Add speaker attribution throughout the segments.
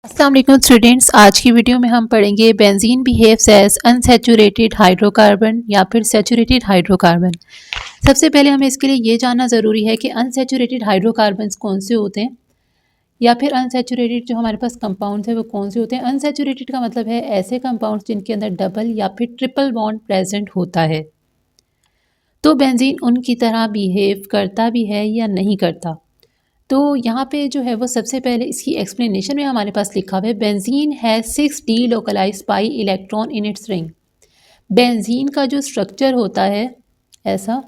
Speaker 1: अस्सलाम वालेकुम स्टूडेंट्स। आज की वीडियो में हम पढ़ेंगे benzene behaves as unsaturated hydrocarbon या फिर सैचुरेटेड हाइड्रोकार्बन। सबसे पहले हमें इसके लिए ये जानना ज़रूरी है कि अनसैचुरेटेड हाइड्रोकार्बन्स कौन से होते हैं या फिर अनसैचुरेटेड जो हमारे पास कंपाउंड्स हैं वो कौन से होते हैं। अनसैचुरेटेड का मतलब है ऐसे कंपाउंड्स जिनके अंदर डबल या फिर ट्रिपल बॉन्ड प्रेजेंट होता है। तो बेंजीन उनकी तरह बिहेव करता भी है या नहीं करता। तो यहाँ पे जो है वो सबसे पहले इसकी एक्सप्लेनेशन में हमारे पास लिखा हुआ है बेंजीन है 6 D localise pi electron in its ring. Benzene का जो स्ट्रक्चर होता है ऐसा,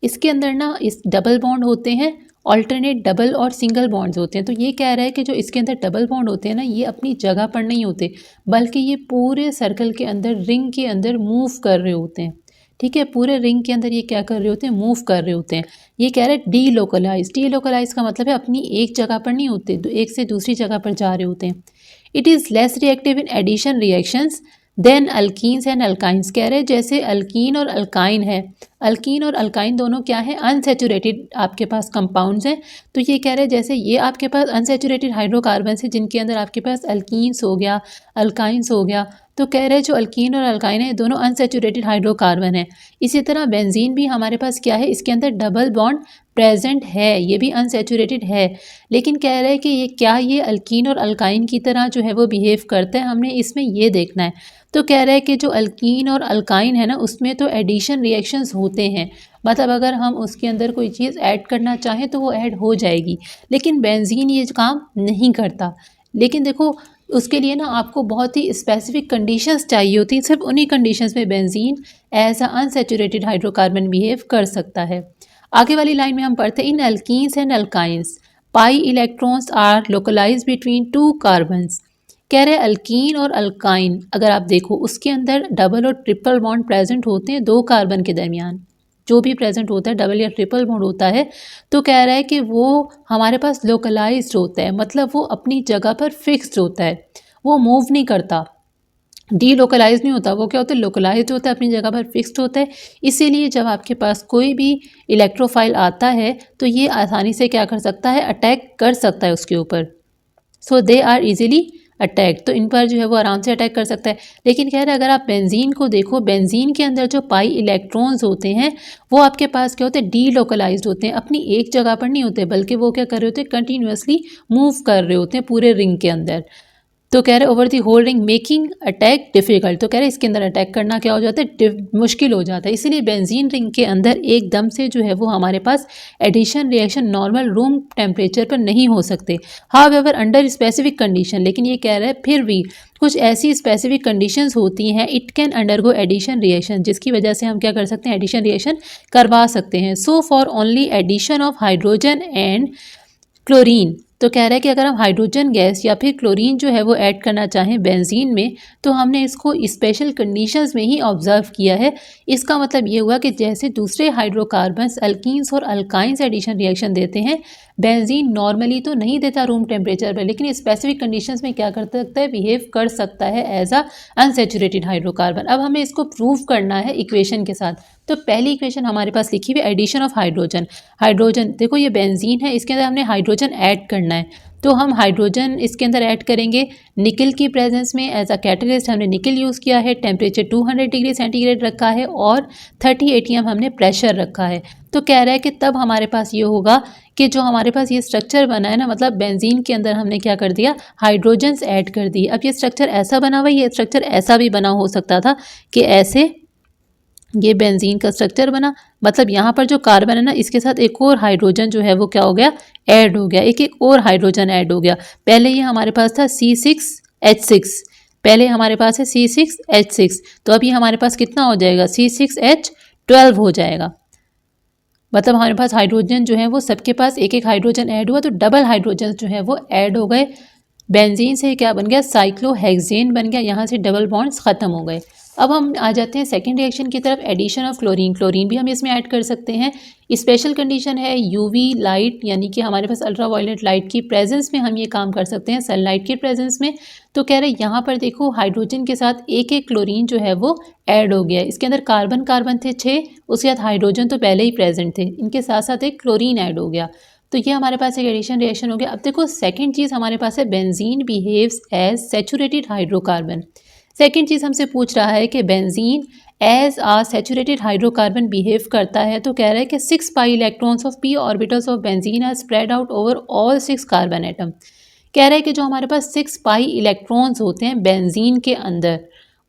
Speaker 1: इसके अंदर ना इस डबल बॉन्ड होते हैं, ऑल्टरनेट डबल और सिंगल बॉन्ड्स होते हैं। तो ये कह रहा है कि जो इसके अंदर डबल बॉन्ड होते हैं ना, ये अपनी जगह पर नहीं होते बल्कि ये पूरे सर्कल के अंदर, रिंग के अंदर मूव कर रहे होते हैं। ठीक है, पूरे रिंग के अंदर ये क्या कर रहे होते हैं, मूव कर रहे होते हैं। ये कह रहे हैं डी लोकलाइज। डी लोकलाइज का मतलब है अपनी एक जगह पर नहीं होते, एक से दूसरी जगह पर जा रहे होते हैं। It is less reactive in addition reactions than alkenes and alkynes. कह रहे हैं जैसे अल्कीन और अल्काइन है, अल्कीन और अल्काइन दोनों क्या है, अनसैचुरेटेड आपके पास कंपाउंड्स हैं। तो ये कह रहे हैं जैसे ये आपके पास अनसैचुरेटेड हाइड्रोकार्बन्स है जिनके अंदर आपके पास अल्कीन्स हो गया, अल्काइंस हो गया। तो कह रहे हैं जो अल्कीन और अल्काइन है दोनों अनसैचुरेटेड हाइड्रोकार्बन है। इसी तरह बेंजीन भी हमारे पास क्या है, इसके अंदर डबल बॉन्ड प्रेजेंट है, ये भी अनसैचुरेटेड है। लेकिन कह रहे हैं कि ये क्या ये अल्कीन और अल्काइन की तरह जो है वो बिहेव करता है, हमने इसमें ये देखना है। तो कह रहा है कि जो अल्कीन और अल्काइन है ना, उसमें तो एडिशन रिएक्शंस होते हैं, मतलब अगर हम उसके अंदर कोई चीज़ ऐड करना चाहें तो वो ऐड हो जाएगी। लेकिन बेंजीन ये काम नहीं करता। लेकिन देखो उसके लिए ना आपको बहुत ही स्पेसिफिक कंडीशंस चाहिए होती हैं, सिर्फ उन्हीं कंडीशंस में benzene as a unsaturated hydrocarbon behave कर सकता है। आगे वाली लाइन में हम पढ़ते हैं in alkenes and alkynes pi electrons are localised between two carbons. कह रहे हैं अल्कीन और अल्काइन अगर आप देखो उसके अंदर डबल और ट्रिपल बॉन्ड प्रेजेंट होते हैं दो कार्बन के दरमियान। जो भी प्रेजेंट होता है डबल या ट्रिपल बॉन्ड होता है, तो कह रहा है कि वो हमारे पास लोकलाइज्ड होता है, मतलब वो अपनी जगह पर फिक्स्ड होता है, वो मूव नहीं करता। डी लोकलाइज नहीं होता, वो क्या होता है, लोकलाइज्ड होता है, अपनी जगह पर फिक्स्ड होता है। इसीलिए जब आपके पास कोई भी इलेक्ट्रोफाइल आता है तो ये आसानी से क्या कर सकता है, अटैक कर सकता है उसके ऊपर। सो दे आर इजीली अटैक, तो इन पर जो है वो आराम से अटैक कर सकता है। लेकिन कह रहे हैं अगर आप बेंजीन को देखो, बेंजीन के अंदर जो पाई इलेक्ट्रॉन्स होते हैं वो आपके पास क्या होते हैं, डी लोकलाइज्ड होते हैं, अपनी एक जगह पर नहीं होते बल्कि वो क्या कर रहे होते हैं, कंटिन्यूसली मूव कर रहे होते हैं पूरे रिंग के अंदर। तो कह रहे over the whole ring making attack difficult. तो कह रहे इसके अंदर अटैक करना क्या हो जाता है, मुश्किल हो जाता है। इसीलिए बेंजीन रिंग के अंदर एकदम से जो है वो हमारे पास addition reaction normal room temperature पर नहीं हो सकते। हाउएवर अंडर स्पेसिफिक कंडीशन, लेकिन ये कह रहा है फिर भी कुछ ऐसी स्पेसिफिक कंडीशंस होती हैं, it can undergo addition reaction, जिसकी वजह से हम क्या कर सकते हैं, एडिशन रिएक्शन करवा सकते हैं। So for only addition of hydrogen and chlorine. तो कह रहा है कि अगर हम हाइड्रोजन गैस या फिर क्लोरीन जो है वो ऐड करना चाहें बेंजीन में, तो हमने इसको स्पेशल कंडीशंस में ही ऑब्जर्व किया है। इसका मतलब ये हुआ कि जैसे दूसरे हाइड्रोकार्बन्स अल्कीन्स और अल्काइंस एडिशन रिएक्शन देते हैं, बेंजीन नॉर्मली तो नहीं देता रूम टेम्परेचर पर, लेकिन स्पेसिफिक कंडीशंस में क्या कर सकता है, बिहेव कर सकता है एज अ अनसैचुरेटेड हाइड्रोकार्बन। अब हमें इसको प्रूव करना है इक्वेशन के साथ। तो पहली इक्वेशन हमारे पास लिखी हुई एडिशन ऑफ हाइड्रोजन। हाइड्रोजन देखो ये बेंजीन है, इसके अंदर हमने हाइड्रोजन ऐड करना है, तो हम हाइड्रोजन इसके अंदर ऐड करेंगे निकल की प्रेजेंस में। एज अ कैटलिस्ट हमने निकल यूज़ किया है, टेम्परेचर 200 डिग्री सेंटीग्रेड रखा है और 30 atm हमने प्रेशर रखा है। तो कह रहा है कि तब हमारे पास ये होगा कि जो हमारे पास ये स्ट्रक्चर बना है ना, मतलब बेंजीन के अंदर हमने क्या कर दिया, हाइड्रोजन्स ऐड कर दिए। अब ये स्ट्रक्चर ऐसा बना हुआ है, ये स्ट्रक्चर ऐसा भी बना हो सकता था कि ऐसे ये बेंजीन का स्ट्रक्चर बना, मतलब यहाँ पर जो कार्बन है ना इसके साथ एक और हाइड्रोजन जो है वो क्या हो गया, ऐड हो गया, एक और हाइड्रोजन ऐड हो गया। पहले ये हमारे पास था C6H6, पहले हमारे पास है C6H6, तो अब ये हमारे पास कितना हो जाएगा, C6H12 हो जाएगा। मतलब हमारे पास हाइड्रोजन जो है वो सबके पास एक एक हाइड्रोजन ऐड हुआ, तो डबल हाइड्रोजन जो है वो ऐड हो गए। बेंजीन से क्या बन गया, साइक्लोहेक्सेन बन गया, यहाँ से डबल बॉन्ड्स खत्म हो गए। अब हम आ जाते हैं सेकंड रिएक्शन की तरफ, एडिशन ऑफ क्लोरीन। क्लोरीन भी हम इसमें ऐड कर सकते हैं। स्पेशल कंडीशन है यूवी लाइट, यानी कि हमारे पास अल्ट्रा वायलेट लाइट की प्रेजेंस में हम ये काम कर सकते हैं, सनलाइट की प्रेजेंस में। तो कह रहे हैं यहाँ पर देखो हाइड्रोजन के साथ एक एक क्लोरीन जो है वो ऐड हो गया। इसके अंदर कार्बन कार्बन थे 6, उसके साथ हाइड्रोजन तो पहले ही प्रेजेंट थे, इनके साथ साथ एक क्लोरीन ऐड हो गया। तो ये हमारे पास एक एडिशन रिएक्शन हो गया। अब देखो सेकंड चीज़ हमारे पास है benzene behaves as saturated hydrocarbon. Second चीज़ हमसे पूछ रहा है कि benzene as a saturated hydrocarbon behave करता है। तो कह रहा है कि 6 pi electrons of p orbitals of benzene are spread out over all 6 carbon atom. कह रहा है कि जो हमारे पास 6 पाई इलेक्ट्रॉन्स होते हैं बेंजीन के अंदर,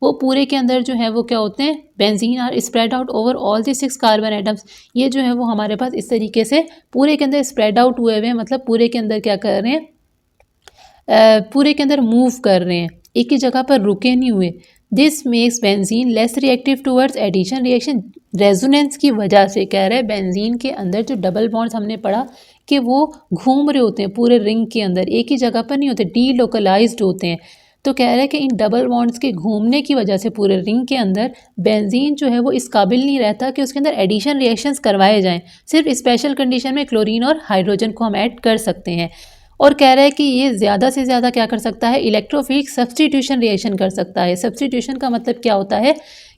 Speaker 1: वो पूरे के अंदर जो है वो क्या होते हैं, benzene are spread out over all the 6 carbon atoms. ये जो है वो हमारे पास इस तरीके से पूरे के अंदर स्प्रेड आउट हुए हुए हैं, मतलब पूरे के अंदर क्या कर रहे हैं, पूरे के अंदर मूव कर रहे हैं, एक ही जगह पर रुके नहीं हुए। This makes benzene less reactive towards addition reaction. Resonance की वजह से कह रहे हैं बेंजीन के अंदर जो डबल बॉन्ड्स हमने पढ़ा कि वो घूम रहे होते हैं पूरे रिंग के अंदर, एक ही जगह पर नहीं होते, डीलोकलाइज्ड होते हैं। तो कह रहा है कि इन डबल बॉन्ड्स के घूमने की वजह से पूरे रिंग के अंदर बेंजीन जो है वो इस काबिल नहीं रहता कि उसके अंदर एडिशन रिएक्शंस करवाए जाएं। सिर्फ स्पेशल कंडीशन में क्लोरीन और हाइड्रोजन को हम ऐड कर सकते हैं। और कह रहा है कि ये ज़्यादा से ज़्यादा क्या कर सकता है, इलेक्ट्रोफिलिक सब्स्टिट्यूशन रिएक्शन कर सकता है। सब्स्टिट्यूशन का मतलब क्या होता है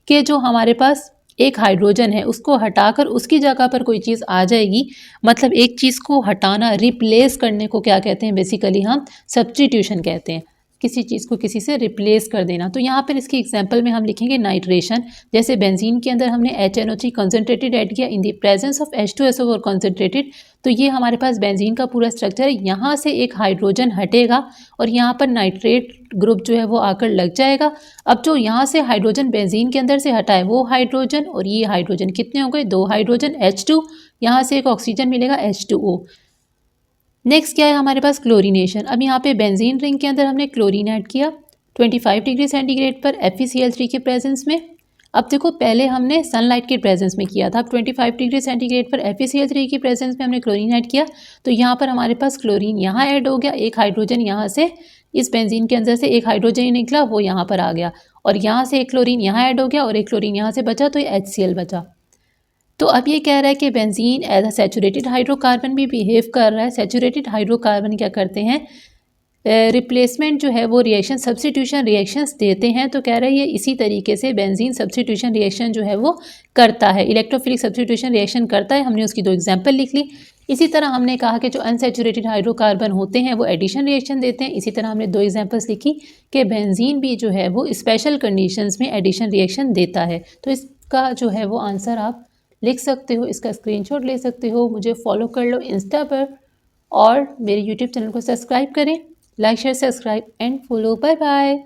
Speaker 1: कि जो हमारे पास एक हाइड्रोजन है उसको हटाकर उसकी जगह पर कोई चीज़ आ जाएगी, मतलब एक चीज़ को हटाना, रिप्लेस करने को क्या कहते हैं, बेसिकली हम सब्स्टिट्यूशन कहते हैं, किसी चीज़ को किसी से रिप्लेस कर देना। तो यहाँ पर इसकी एग्जांपल में हम लिखेंगे नाइट्रेशन। जैसे बेंजीन के अंदर हमने HNO3 कंसनट्रेटेड ऐड किया in the presence of H2SO4 concentrated, तो ये हमारे पास बेंजीन का पूरा स्ट्रक्चर है। यहाँ से एक हाइड्रोजन हटेगा और यहाँ पर नाइट्रेट ग्रुप जो है वो आकर लग जाएगा। अब जो यहाँ से हाइड्रोजन बेंजीन के अंदर से हटा है वो हाइड्रोजन और ये हाइड्रोजन कितने हो गए, 2 हाइड्रोजन H2, यहाँ से एक ऑक्सीजन मिलेगा H2O। नेक्स्ट क्या है हमारे पास, क्लोरीनेशन। अब यहाँ पे बेंजीन रिंग के अंदर हमने क्लोरीन ऐड किया 25 डिग्री सेंटीग्रेड पर FeCl3 के प्रेजेंस में। अब देखो पहले हमने सनलाइट के प्रेजेंस में किया था, अब 25 डिग्री सेंटीग्रेड पर FeCl3 की प्रेजेंस में हमने क्लोरीन ऐड किया। तो यहाँ पर हमारे पास क्लोरीन यहाँ ऐड हो गया, एक हाइड्रोजन यहाँ से इस बेंजीन के अंदर से एक हाइड्रोजन निकला वो यहाँ पर आ गया, और यहाँ से एक क्लोरीन यहाँ ऐड हो गया और एक क्लोरीन यहाँ से बचा, तो ये HCl बचा। तो अब ये कह रहा है कि benzene as a saturated hydrocarbon भी बिहेव कर रहा है। सैचुरेटेड हाइड्रोकार्बन क्या करते हैं, रिप्लेसमेंट जो है वो रिएक्शन सब्स्टिट्यूशन रिएक्शंस देते हैं। तो कह रहा है ये इसी तरीके से बेंजीन सब्स्टिट्यूशन रिएक्शन जो है वो करता है, इलेक्ट्रोफिलिक सब्स्टिट्यूशन रिएक्शन करता है। हमने उसकी 2 एग्जांपल लिख ली। इसी तरह हमने कहा कि जो अनसैचुरेटेड हाइड्रोकार्बन होते हैं वो एडिशन रिएक्शन देते हैं। इसी तरह हमने 2 एग्जांपल्स लिखी कि बेंजीन भी जो है वो स्पेशल कंडीशंस में एडिशन रिएक्शन देता है। तो इसका जो है वो आंसर आप लिख सकते हो, इसका स्क्रीनशॉट ले सकते हो, मुझे फॉलो कर लो इंस्टा पर और मेरे यूट्यूब चैनल को सब्सक्राइब करें। Like share subscribe and follow. Bye bye.